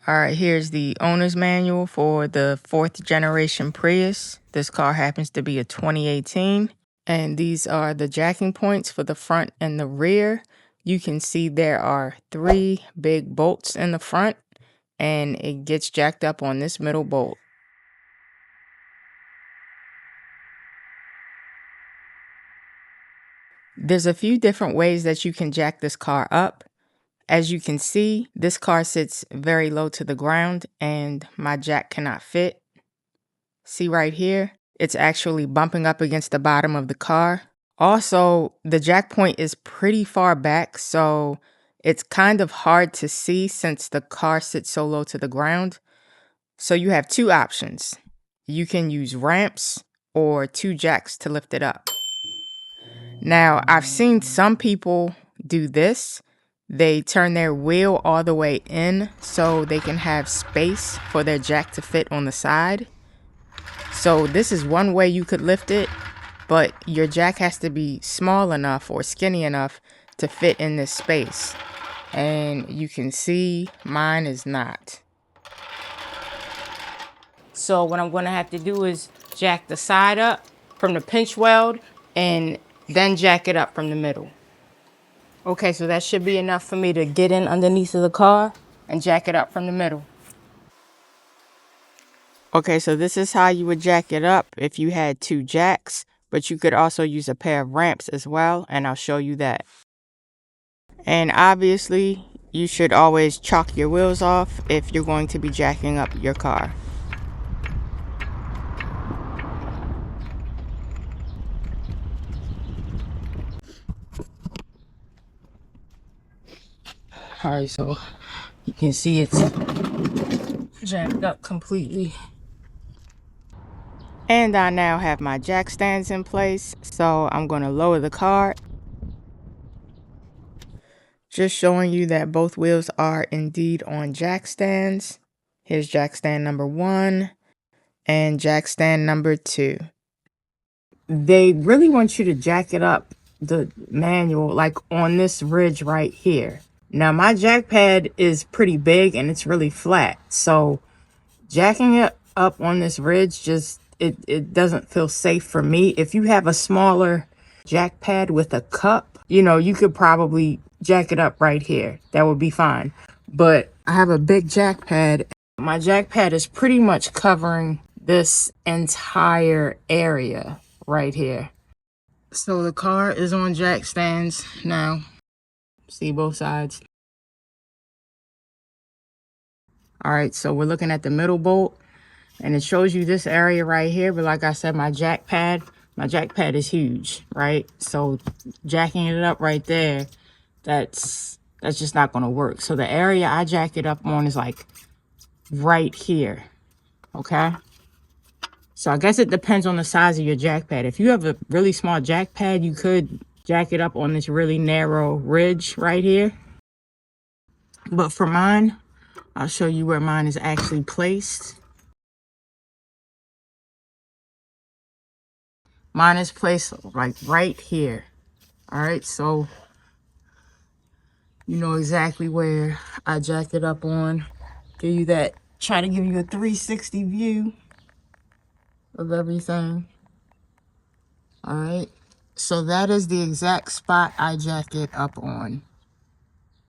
All right, here's the owner's manual for the 4th generation Prius. This car happens to be a 2018. And these are the jacking points for the front and the rear. You can see there are 3 big bolts in the front, and it gets jacked up on this middle bolt. There's a few different ways that you can jack this car up. As you can see, this car sits very low to the ground and my jack cannot fit. See right here? It's actually bumping up against the bottom of the car. Also, the jack point is pretty far back, so it's kind of hard to see since the car sits so low to the ground. So you have 2 options. You can use ramps or 2 jacks to lift it up. Now, I've seen some people do this. They turn their wheel all the way in so they can have space for their jack to fit on the side. So this is one way you could lift it, but your jack has to be small enough or skinny enough to fit in this space. And you can see mine is not. So what I'm going to have to do is jack the side up from the pinch weld and then jack it up from the middle. Okay, so that should be enough for me to get in underneath of the car and jack it up from the middle. Okay, so this is how you would jack it up if you had 2 jacks, but you could also use a pair of ramps as well, and I'll show you that. And obviously, you should always chalk your wheels off if you're going to be jacking up your car. Alright, so you can see it's jacked up completely. And I now have my jack stands in place, so I'm going to lower the car. Just showing you that both wheels are indeed on jack stands. Here's jack stand number 1 and jack stand number 2. They really want you to jack it up, the manual, like on this ridge right here. Now my jack pad is pretty big and it's really flat, so jacking it up on this ridge just it doesn't feel safe for me. If you have a smaller jack pad with a cup, you know, you could probably jack it up right here. That would be fine. But I have a big jack pad. My jack pad is pretty much covering this entire area right here. So the car is on jack stands now. See both sides. All right, so we're looking at the middle bolt and it shows you this area right here. But like I said, my jack pad is huge, right? So jacking it up right there, that's just not going to work. So the area I jack it up on is like right here. Okay. So I guess it depends on the size of your jack pad. If you have a really small jack pad, you could jack it up on this really narrow ridge right here. But for mine, I'll show you where mine is actually placed. Mine is placed like right here. All right, so you know exactly where I jacked it up on. Give you that, try to give you a 360 view of everything. All right, so that is the exact spot I jacked it up on.